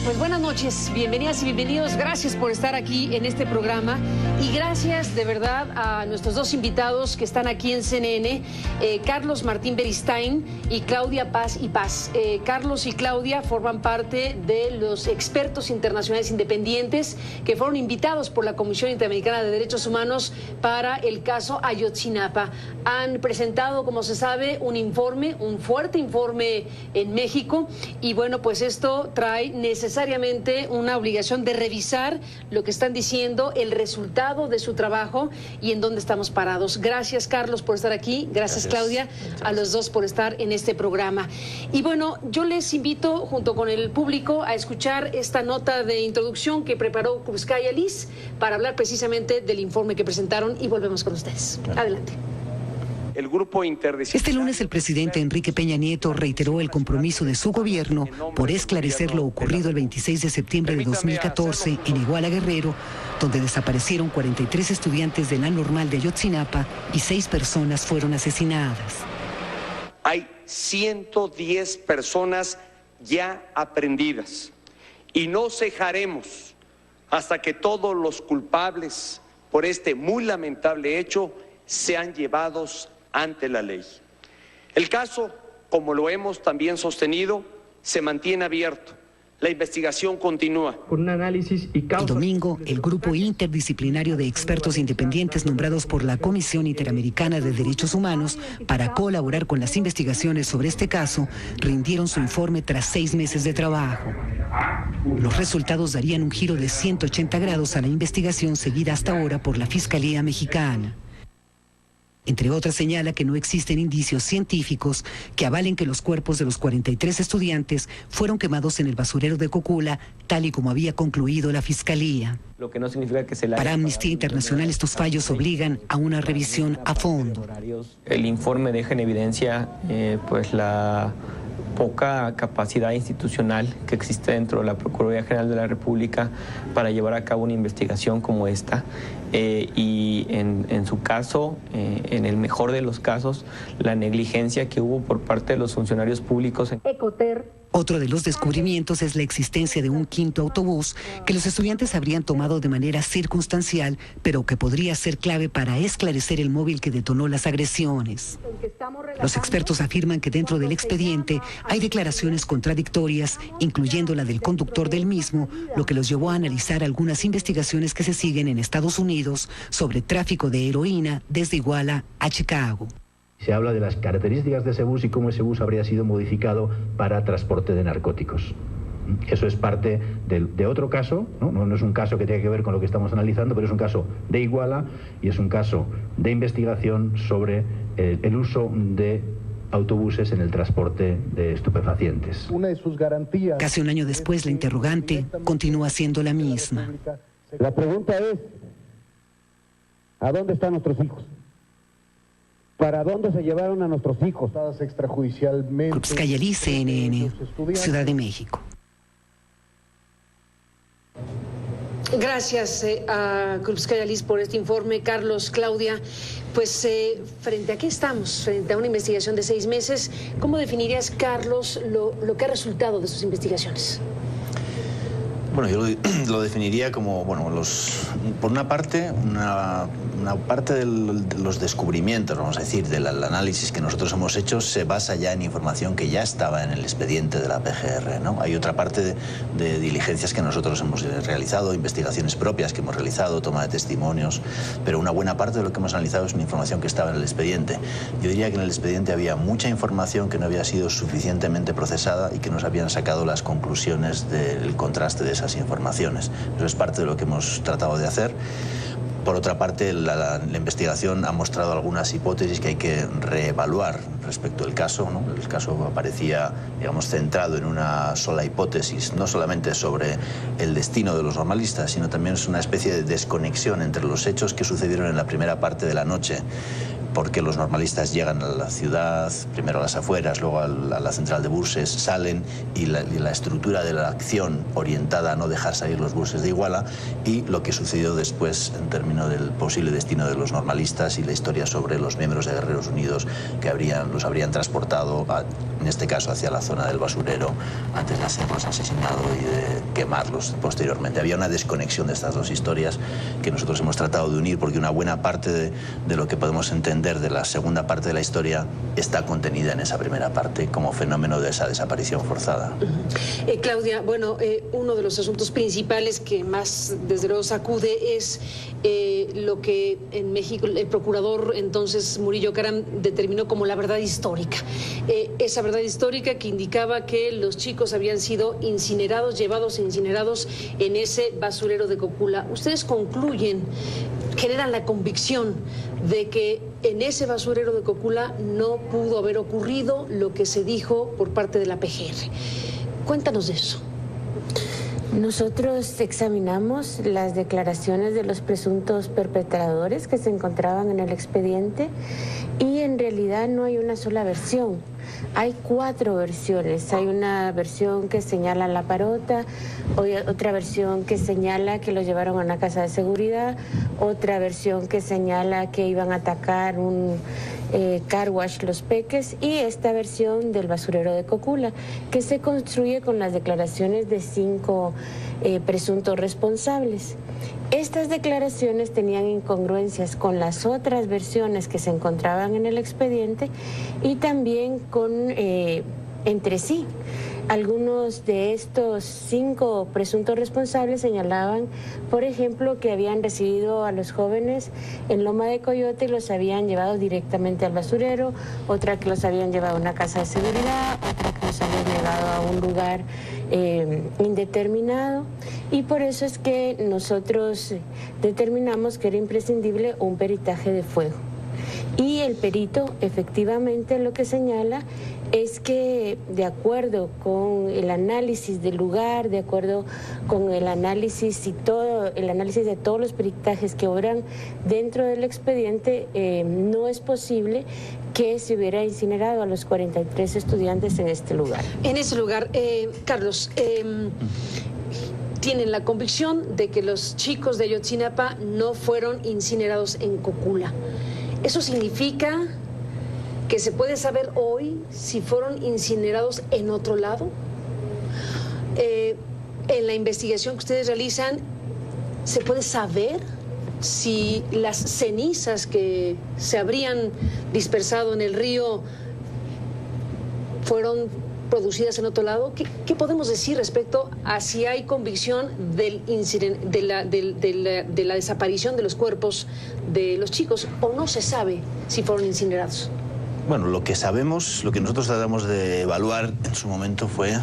Pues buenas noches, bienvenidas y bienvenidos. Gracias por estar aquí en este programa y gracias de verdad a nuestros dos invitados que están aquí en CNN, Carlos Martín Beristain y Claudia Paz y Paz. Carlos y Claudia forman parte de los expertos internacionales independientes que fueron invitados por la Comisión Interamericana de Derechos Humanos para el caso Ayotzinapa. Han presentado, como se sabe, un informe, un fuerte informe en México y bueno, pues esto trae necesariamente una obligación de revisar lo que están diciendo, el resultado de su trabajo y en dónde estamos parados. Gracias, Carlos, por estar aquí. Gracias. Claudia, a los dos por estar en este programa. Y bueno, yo les invito, junto con el público, a escuchar esta nota de introducción que preparó Krupskaya Liz para hablar precisamente del informe que presentaron y volvemos con ustedes. Adelante. El grupo Este lunes el presidente Enrique Peña Nieto reiteró el compromiso de su gobierno por esclarecer lo ocurrido el 26 de septiembre de 2014 en Iguala, Guerrero, donde desaparecieron 43 estudiantes de la normal de Ayotzinapa y 6 personas fueron asesinadas. Hay 110 personas ya aprehendidas y no cejaremos hasta que todos los culpables por este muy lamentable hecho sean llevados ante la ley. El caso, como lo hemos también sostenido, se mantiene abierto. La investigación continúa. El domingo, el grupo interdisciplinario de expertos independientes nombrados por la Comisión Interamericana de Derechos Humanos para colaborar con las investigaciones sobre este caso rindieron su informe tras 6 meses de trabajo. Los resultados darían un giro de 180 grados a la investigación seguida hasta ahora por la Fiscalía Mexicana. Entre otras, señala que no existen indicios científicos que avalen que los cuerpos de los 43 estudiantes fueron quemados en el basurero de Cocula, tal y como había concluido la Fiscalía. Lo que no significa que Para Amnistía Internacional, estos fallos obligan a una revisión a fondo. El informe deja en evidencia pues la poca capacidad institucional que existe dentro de la Procuraduría General de la República para llevar a cabo una investigación como esta y en su caso, en el mejor de los casos, la negligencia que hubo por parte de los funcionarios públicos. Otro de los descubrimientos es la existencia de un quinto autobús que los estudiantes habrían tomado de manera circunstancial, pero que podría ser clave para esclarecer el móvil que detonó las agresiones. Los expertos afirman que dentro del expediente hay declaraciones contradictorias, incluyendo la del conductor del mismo, lo que los llevó a analizar algunas investigaciones que se siguen en Estados Unidos sobre tráfico de heroína desde Iguala a Chicago. Se habla de las características de ese bus y cómo ese bus habría sido modificado para transporte de narcóticos. Eso es parte de otro caso, no es un caso que tenga que ver con lo que estamos analizando, pero es un caso de Iguala y es un caso de investigación sobre el uso de autobuses en el transporte de estupefacientes. Una de sus garantías. Casi un año después, la interrogante continúa siendo la misma. La pregunta es, ¿a dónde están nuestros hijos? ¿Para dónde se llevaron a nuestros hijos? Extrajudicialmente. Krupskaya Liz, CNN, Ciudad de México. Gracias a Krupskaya Liz por este informe. Carlos, Claudia, pues frente a qué estamos, frente a una investigación de 6 meses, ¿cómo definirías, Carlos, lo que ha resultado de sus investigaciones? Bueno, yo lo definiría como, bueno, por una parte, una parte de los descubrimientos, vamos a decir, del análisis que nosotros hemos hecho se basa ya en información que ya estaba en el expediente de la PGR, ¿no? Hay otra parte de diligencias que nosotros hemos realizado, investigaciones propias que hemos realizado, toma de testimonios, pero una buena parte de lo que hemos analizado es una información que estaba en el expediente. Yo diría que en el expediente había mucha información que no había sido suficientemente procesada y que nos habían sacado las conclusiones del contraste de esas informaciones. Eso es parte de lo que hemos tratado de hacer. Por otra parte, la investigación ha mostrado algunas hipótesis que hay que reevaluar respecto al caso, ¿no? El caso aparecía, digamos, centrado en una sola hipótesis, no solamente sobre el destino de los normalistas, sino también es una especie de desconexión entre los hechos que sucedieron en la primera parte de la noche por qué los normalistas llegan a la ciudad, primero a las afueras, luego a la central de buses, salen, y la estructura de la acción orientada a no dejar salir los buses de Iguala, y lo que sucedió después en términos del posible destino de los normalistas y la historia sobre los miembros de Guerreros Unidos que los habrían transportado, en este caso hacia la zona del basurero, antes de hacerlos asesinados y de quemarlos posteriormente. Había una desconexión de estas dos historias que nosotros hemos tratado de unir, porque una buena parte de lo que podemos entender de la segunda parte de la historia está contenida en esa primera parte como fenómeno de esa desaparición forzada. Claudia, bueno, uno de los asuntos principales que más desde luego sacude es lo que en México el procurador entonces Murillo Karam determinó como la verdad histórica. Esa verdad histórica que indicaba que los chicos habían sido incinerados, llevados e incinerados en ese basurero de Cocula. Ustedes concluyen, generan la convicción de que en ese basurero de Cocula no pudo haber ocurrido lo que se dijo por parte de la PGR. Cuéntanos de eso. Nosotros examinamos las declaraciones de los presuntos perpetradores que se encontraban en el expediente y en realidad no hay una sola versión. Hay 4 versiones. Hay una versión que señala la parota, otra versión que señala que los llevaron a una casa de seguridad, otra versión que señala que iban a atacar un car wash Los Peques, y esta versión del basurero de Cocula, que se construye con las declaraciones de 5 presuntos responsables. Estas declaraciones tenían incongruencias con las otras versiones que se encontraban en el expediente y también con entre sí. Algunos de estos 5 presuntos responsables señalaban, por ejemplo, que habían recibido a los jóvenes en Loma de Coyote y los habían llevado directamente al basurero, otra que los habían llevado a una casa de seguridad, otra que los habían llevado a un lugar indeterminado, y por eso es que nosotros determinamos que era imprescindible un peritaje de fuego. Y el perito efectivamente lo que señala es que, de acuerdo con el análisis del lugar, de acuerdo con el análisis de todos los peritajes que obran dentro del expediente, no es posible que se hubiera incinerado a los 43 estudiantes en este lugar. En ese lugar, Carlos, tienen la convicción de que los chicos de Ayotzinapa no fueron incinerados en Cocula. ¿Eso significa que se puede saber hoy si fueron incinerados en otro lado? En la investigación que ustedes realizan, ¿se puede saber si las cenizas que se habrían dispersado en el río fueron producidas en otro lado? ¿Qué podemos decir respecto a si hay convicción de la desaparición de los cuerpos de los chicos, o no se sabe si fueron incinerados? Bueno, lo que sabemos, lo que nosotros tratamos de evaluar en su momento fue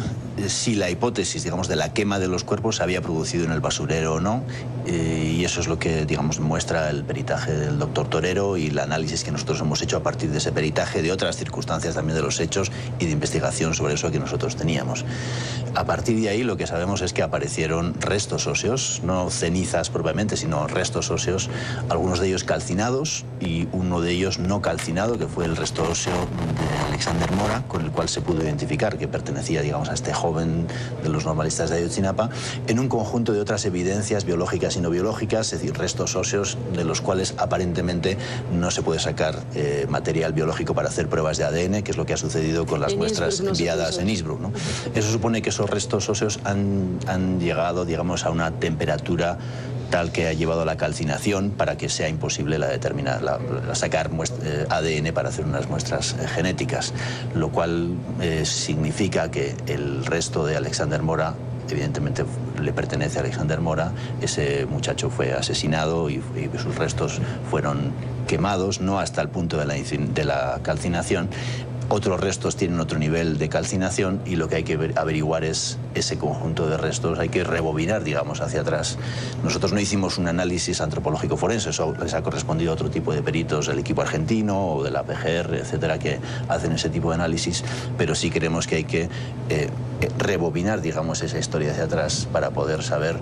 si la hipótesis, digamos, de la quema de los cuerpos se había producido en el basurero o no, y eso es lo que, digamos, muestra el peritaje del doctor Torero y el análisis que nosotros hemos hecho a partir de ese peritaje, de otras circunstancias también de los hechos y de investigación sobre eso que nosotros teníamos. A partir de ahí lo que sabemos es que aparecieron restos óseos, no cenizas propiamente, sino restos óseos, algunos de ellos calcinados y uno de ellos no calcinado, que fue el resto óseo de Alexander Mora, con el cual se pudo identificar que pertenecía, digamos, a este joven de los normalistas de Ayotzinapa, en un conjunto de otras evidencias biológicas y no biológicas, es decir, restos óseos de los cuales aparentemente no se puede sacar material biológico para hacer pruebas de ADN, que es lo que ha sucedido con las muestras enviadas en Innsbruck, ¿no? Eso supone que esos restos óseos han llegado, digamos, a una temperatura tal que ha llevado a la calcinación para que sea imposible sacar ADN para hacer unas muestras genéticas, lo cual significa que el resto de Alexander Mora evidentemente le pertenece a Alexander Mora. Ese muchacho fue asesinado y sus restos fueron quemados, no hasta el punto de la calcinación. Otros restos tienen otro nivel de calcinación y lo que hay que averiguar es ese conjunto de restos, hay que rebobinar, digamos, hacia atrás. Nosotros no hicimos un análisis antropológico forense, eso les ha correspondido a otro tipo de peritos del equipo argentino o de la PGR, etcétera, que hacen ese tipo de análisis, pero sí creemos que hay que rebobinar, digamos, esa historia hacia atrás para poder saber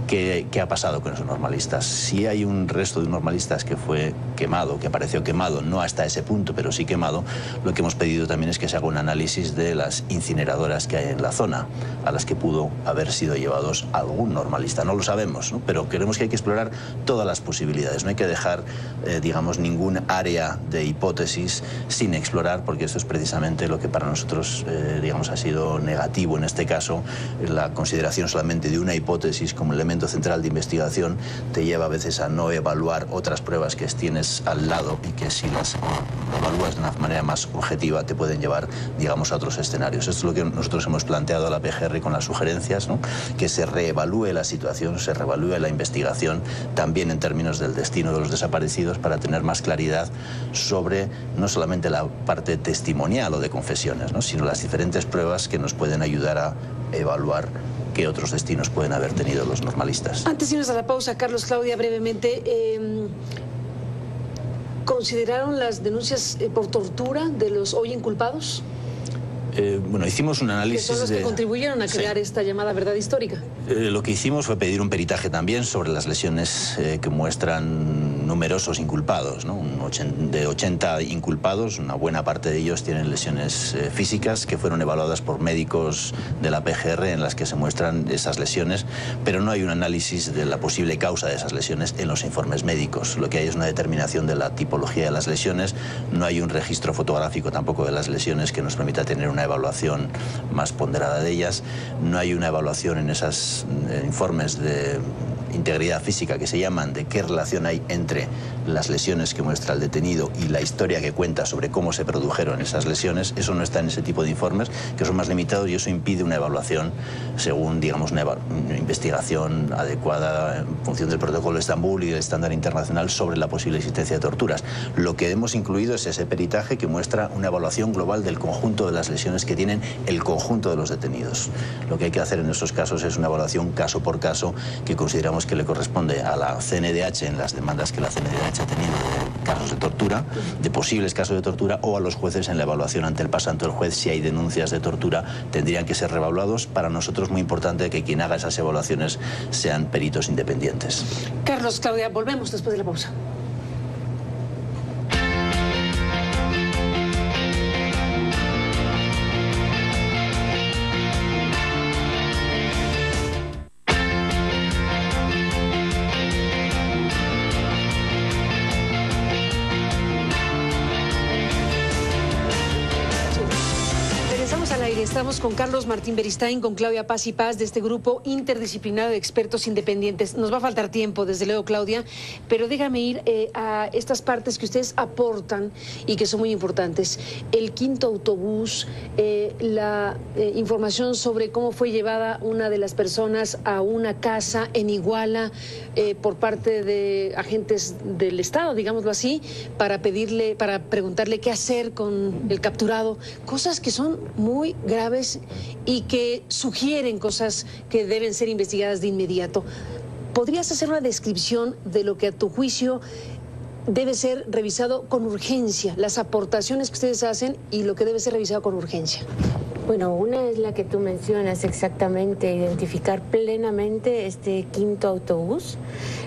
¿qué ha pasado con esos normalistas? Si hay un resto de normalistas que fue quemado, que apareció quemado, no hasta ese punto, pero sí quemado, lo que hemos pedido también es que se haga un análisis de las incineradoras que hay en la zona, a las que pudo haber sido llevados algún normalista. No lo sabemos, ¿no? Pero creemos que hay que explorar todas las posibilidades. No hay que dejar, digamos, ningún área de hipótesis sin explorar, porque eso es precisamente lo que para nosotros, digamos, ha sido negativo en este caso. La consideración solamente de una hipótesis como elemento central de investigación te lleva a veces a no evaluar otras pruebas que tienes al lado y que si las evalúas de una manera más objetiva te pueden llevar, digamos, a otros escenarios. Esto es lo que nosotros hemos planteado a la PGR con las sugerencias, ¿no? Que se reevalúe la situación, se reevalúe la investigación, también en términos del destino de los desaparecidos, para tener más claridad sobre no solamente la parte testimonial o de confesiones, ¿no? Sino las diferentes pruebas que nos pueden ayudar a evaluar qué otros destinos pueden haber tenido los normalistas. Antes de irnos a la pausa, Carlos, Claudia, brevemente, ¿consideraron las denuncias por tortura de los hoy inculpados? Bueno, hicimos un análisis... Que son los que contribuyeron a crear esta llamada verdad histórica. Lo que hicimos fue pedir un peritaje también sobre las lesiones que muestran numerosos inculpados, ¿no? De 80 inculpados, una buena parte de ellos tienen lesiones físicas que fueron evaluadas por médicos de la PGR en las que se muestran esas lesiones, pero no hay un análisis de la posible causa de esas lesiones en los informes médicos. Lo que hay es una determinación de la tipología de las lesiones, no hay un registro fotográfico tampoco de las lesiones que nos permita tener una evaluación más ponderada de ellas, no hay una evaluación en esos informes de integridad física que se llaman, de qué relación hay entre las lesiones que muestra el detenido y la historia que cuenta sobre cómo se produjeron esas lesiones. Eso no está en ese tipo de informes, que son más limitados, y eso impide una evaluación según, digamos, una investigación adecuada en función del protocolo de Estambul y del estándar internacional sobre la posible existencia de torturas. Lo que hemos incluido es ese peritaje que muestra una evaluación global del conjunto de las lesiones que tienen el conjunto de los detenidos. Lo que hay que hacer en esos casos es una evaluación caso por caso, que consideramos que le corresponde a la CNDH en las demandas que la CNDH ha tenido de casos de tortura, de posibles casos de tortura, o a los jueces en la evaluación ante el pasanto del juez. Si hay denuncias de tortura, tendrían que ser reevaluados. Para nosotros es muy importante que quien haga esas evaluaciones sean peritos independientes. Carlos, Claudia, volvemos después de la pausa. Estamos con Carlos Martín Beristain, con Claudia Paz y Paz, de este grupo interdisciplinario de expertos independientes. Nos va a faltar tiempo, desde luego, Claudia, pero déjame ir a estas partes que ustedes aportan y que son muy importantes. El quinto autobús, la información sobre cómo fue llevada una de las personas a una casa en Iguala por parte de agentes del Estado, digámoslo así, para preguntarle qué hacer con el capturado. Cosas que son muy graves y que sugieren cosas que deben ser investigadas de inmediato. ¿Podrías hacer una descripción de lo que a tu juicio debe ser revisado con urgencia, las aportaciones que ustedes hacen y lo que debe ser revisado con urgencia? Bueno, una es la que tú mencionas exactamente, identificar plenamente este quinto autobús,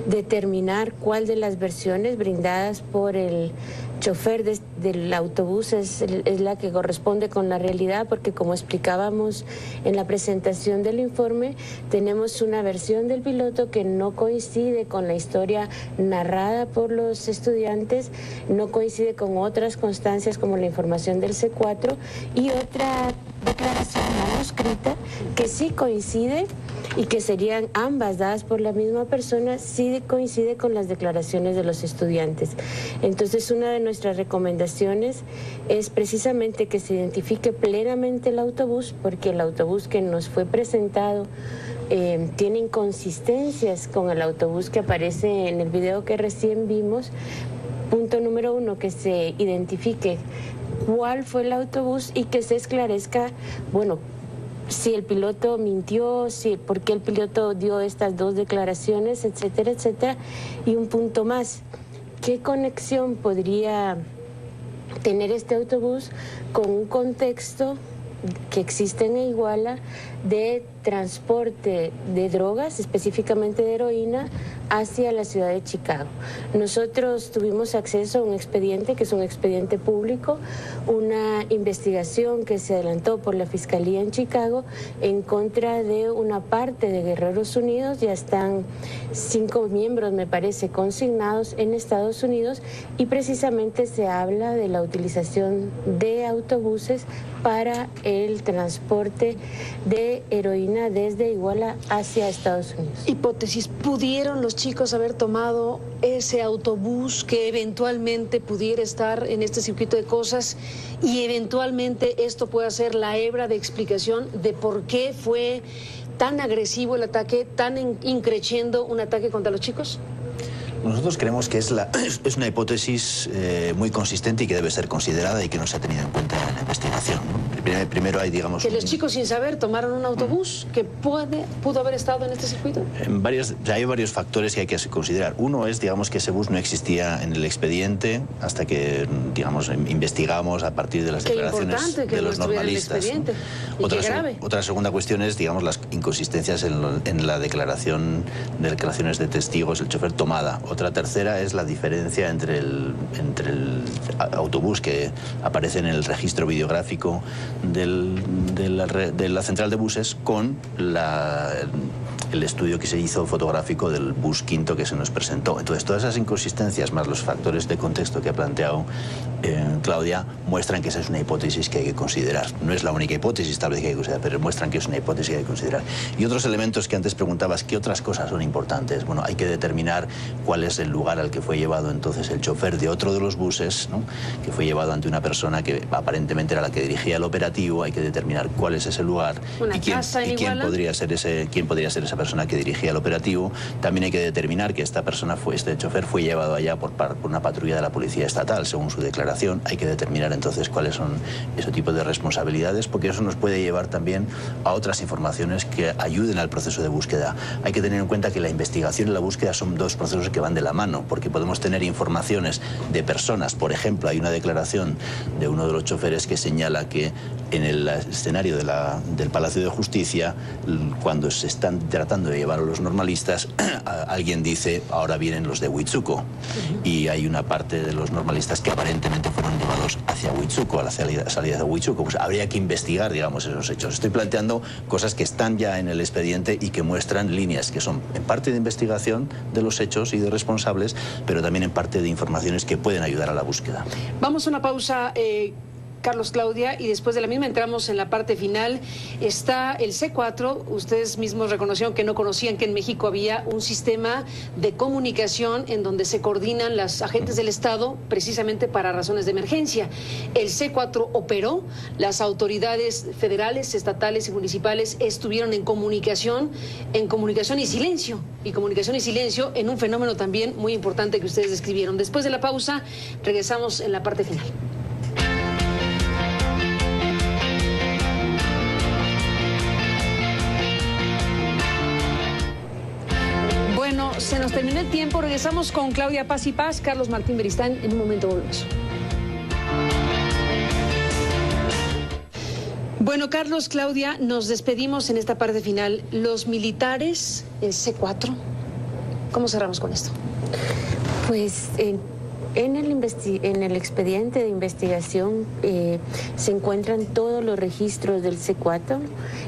determinar cuál de las versiones brindadas por el chofer del autobús es la que corresponde con la realidad, porque como explicábamos en la presentación del informe, tenemos una versión del piloto que no coincide con la historia narrada por los estudiantes, no coincide con otras constancias como la información del C4 y otra declaración manuscrita que sí coincide y que serían ambas dadas por la misma persona, sí coincide con las declaraciones de los estudiantes. Entonces, una de nuestras recomendaciones es precisamente que se identifique plenamente el autobús, porque el autobús que nos fue presentado tiene inconsistencias con el autobús que aparece en el video que recién vimos. Punto número 1, que se identifique cuál fue el autobús y que se esclarezca, bueno, si el piloto mintió, por qué el piloto dio estas dos declaraciones, etcétera, etcétera. Y un punto más, ¿qué conexión podría tener este autobús con un contexto que existen en Iguala de transporte de drogas, específicamente de heroína, hacia la ciudad de Chicago. Nosotros tuvimos acceso a un expediente, que es un expediente público, una investigación que se adelantó por la Fiscalía en Chicago en contra de una parte de Guerreros Unidos. Ya están 5 miembros, me parece, consignados en Estados Unidos, y precisamente se habla de la utilización de autobuses para el transporte de heroína desde Iguala hacia Estados Unidos. Hipótesis, ¿pudieron los chicos haber tomado ese autobús que eventualmente pudiera estar en este circuito de cosas y eventualmente esto pueda ser la hebra de explicación de por qué fue tan agresivo el ataque, tan increciendo un ataque contra los chicos? Nosotros creemos que es una hipótesis muy consistente y que debe ser considerada y que no se ha tenido en cuenta en la investigación, ¿no? Primero hay, digamos... Que los chicos sin saber tomaron un autobús que pudo haber estado en este circuito. Hay varios factores que hay que considerar. Uno es, digamos, que ese bus no existía en el expediente hasta que, digamos, investigamos a partir de las declaraciones de los normalistas, ¿no? Otra segunda cuestión es, digamos, las inconsistencias en la declaraciones de testigos, el chofer tomada. Otra tercera es la diferencia entre el autobús que aparece en el registro videográfico de la central de buses con el estudio que se hizo fotográfico del bus quinto que se nos presentó. Entonces, todas esas inconsistencias, más los factores de contexto que ha planteado Claudia, muestran que esa es una hipótesis que hay que considerar. No es la única hipótesis, tal vez, que hay que considerar, pero muestran que es una hipótesis que hay que considerar. Y otros elementos que antes preguntabas, ¿qué otras cosas son importantes? Bueno, hay que determinar cuál es el lugar al que fue llevado entonces el chofer de otro de los buses, ¿no?, que fue llevado ante una persona que aparentemente era la que dirigía el operativo. Hay que determinar cuál es ese lugar y quién podría ser esa persona que dirigía el operativo. También hay que determinar que este chofer fue llevado allá por una patrulla de la Policía Estatal, según su declaración. Hay que determinar entonces cuáles son ese tipo de responsabilidades, porque eso nos puede llevar también a otras informaciones que ayuden al proceso de búsqueda. Hay que tener en cuenta que la investigación y la búsqueda son dos procesos que van de la mano, porque podemos tener informaciones de personas. Por ejemplo, hay una declaración de uno de los choferes que señala que en el escenario del Palacio de Justicia, cuando se están tratando de llevar a los normalistas, alguien dice, ahora vienen los de Huitzuco, y hay una parte de los normalistas que aparentemente fueron llevados hacia Huitzuco, a la salida de Huitzuco. Pues habría que investigar, digamos, esos hechos. Estoy planteando cosas que están ya en el expediente y que muestran líneas que son en parte de investigación de los hechos y de responsables, pero también en parte de informaciones que pueden ayudar a la búsqueda. Vamos a una pausa, Carlos, Claudia, y después de la misma entramos en la parte final. Está el C4, ustedes mismos reconocieron que no conocían que en México había un sistema de comunicación en donde se coordinan las agentes del Estado precisamente para razones de emergencia. El C4 operó, las autoridades federales, estatales y municipales estuvieron en comunicación y silencio, en un fenómeno también muy importante que ustedes describieron. Después de la pausa, regresamos en la parte final. Bueno, se nos terminó el tiempo. Regresamos con Claudia Paz y Paz, Carlos Martín Beristain. En un momento volvemos. Bueno, Carlos, Claudia, nos despedimos en esta parte final. Los militares, el C4, ¿cómo cerramos con esto? Pues en el expediente de investigación se encuentran todos los registros del C4.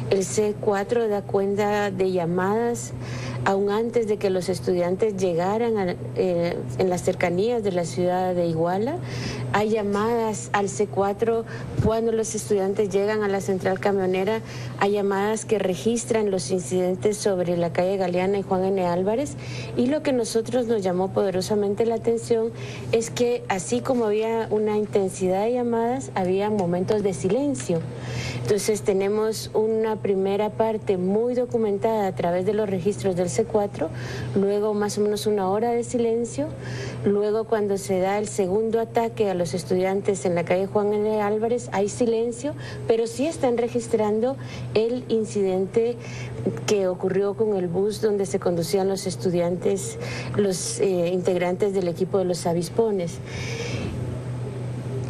El C4 da cuenta de llamadas aún antes de que los estudiantes llegaran en las cercanías de la ciudad de Iguala. Hay llamadas al C4 cuando los estudiantes llegan a la central camionera. Hay llamadas que registran los incidentes sobre la calle Galeana y Juan N. Álvarez. Y lo que nosotros nos llamó poderosamente la atención es que así como había una intensidad de llamadas, había momentos de silencio. Entonces tenemos una primera parte muy documentada a través de los registros del C4, luego más o menos una hora de silencio, luego cuando se da el segundo ataque a los estudiantes en la calle Juan N. Álvarez hay silencio, pero sí están registrando el incidente que ocurrió con el bus donde se conducían los estudiantes, los integrantes del equipo de los avispones.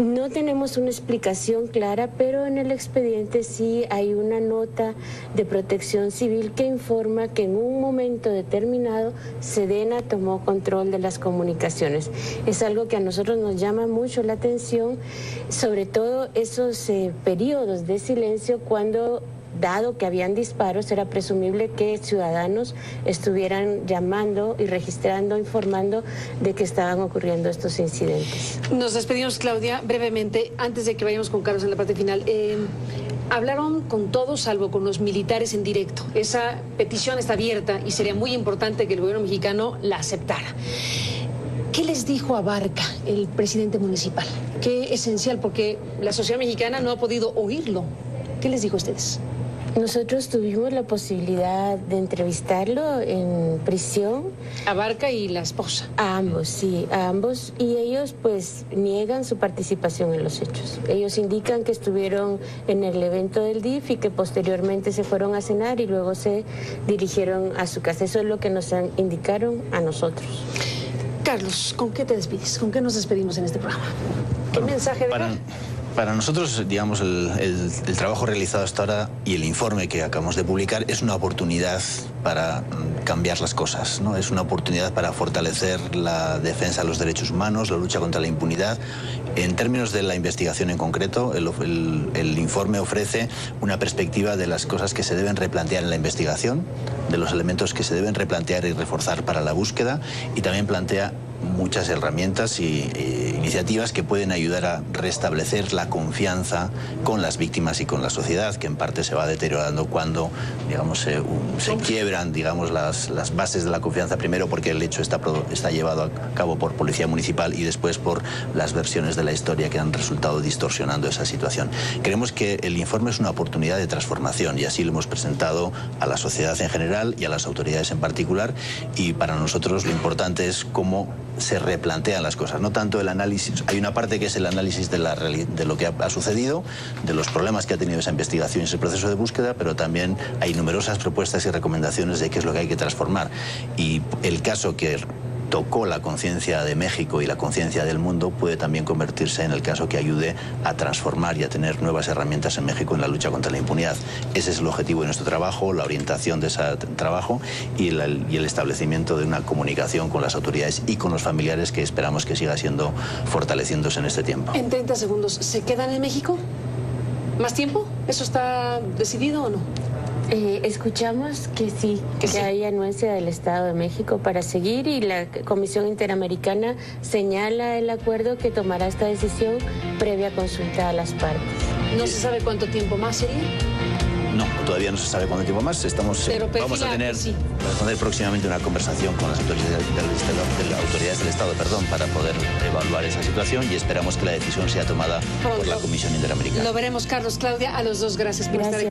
No tenemos una explicación clara, pero en el expediente sí hay una nota de Protección Civil que informa que en un momento determinado Sedena tomó control de las comunicaciones. Es algo que a nosotros nos llama mucho la atención, sobre todo esos periodos de silencio cuando, dado que habían disparos, era presumible que ciudadanos estuvieran llamando y registrando, informando de que estaban ocurriendo estos incidentes. Nos despedimos, Claudia, brevemente, antes de que vayamos con Carlos en la parte final. Hablaron con todos, salvo con los militares en directo. Esa petición está abierta y sería muy importante que el gobierno mexicano la aceptara. ¿Qué les dijo Abarca, el presidente municipal? Qué esencial, porque la sociedad mexicana no ha podido oírlo. ¿Qué les dijo a ustedes? Nosotros tuvimos la posibilidad de entrevistarlo en prisión. Abarca y la esposa. A ambos, sí, a ambos. Y ellos pues niegan su participación en los hechos. Ellos indican que estuvieron en el evento del DIF y que posteriormente se fueron a cenar y luego se dirigieron a su casa. Eso es lo que nos indicaron a nosotros. Carlos, ¿con qué te despides? ¿Con qué nos despedimos en este programa? ¿Qué mensaje dejar? Para nosotros, digamos, el trabajo realizado hasta ahora y el informe que acabamos de publicar es una oportunidad para cambiar las cosas, ¿no? Es una oportunidad para fortalecer la defensa de los derechos humanos, la lucha contra la impunidad. En términos de la investigación en concreto, el informe ofrece una perspectiva de las cosas que se deben replantear en la investigación, de los elementos que se deben replantear y reforzar para la búsqueda, y también plantea muchas herramientas y iniciativas que pueden ayudar a restablecer la confianza con las víctimas y con la sociedad, que en parte se va deteriorando cuando, digamos, se quiebran, digamos, las bases de la confianza, primero porque el hecho está llevado a cabo por policía municipal y después por las versiones de la historia que han resultado distorsionando esa situación. Creemos que el informe es una oportunidad de transformación y así lo hemos presentado a la sociedad en general y a las autoridades en particular, y para nosotros lo importante es cómo se replantean las cosas, no tanto el análisis. Hay una parte que es el análisis de lo que ha sucedido, de los problemas que ha tenido esa investigación y ese proceso de búsqueda, pero también hay numerosas propuestas y recomendaciones de qué es lo que hay que transformar. Y el caso que tocó la conciencia de México y la conciencia del mundo puede también convertirse en el caso que ayude a transformar y a tener nuevas herramientas en México en la lucha contra la impunidad. Ese es el objetivo de nuestro trabajo, la orientación de ese trabajo y el establecimiento de una comunicación con las autoridades y con los familiares que esperamos que siga fortaleciéndose en este tiempo. En 30 segundos, ¿se quedan en México? ¿Más tiempo? ¿Eso está decidido o no? Escuchamos que sí, que hay anuencia del Estado de México para seguir, y la Comisión Interamericana señala el acuerdo que tomará esta decisión previa consulta a las partes. ¿No se sabe cuánto tiempo más sería? No, todavía no se sabe cuánto tiempo más. Vamos a tener próximamente una conversación con las autoridades del Estado, para poder evaluar esa situación, y esperamos que la decisión sea tomada por la Comisión Interamericana. Lo veremos, Carlos, Claudia, a los dos gracias por estar aquí.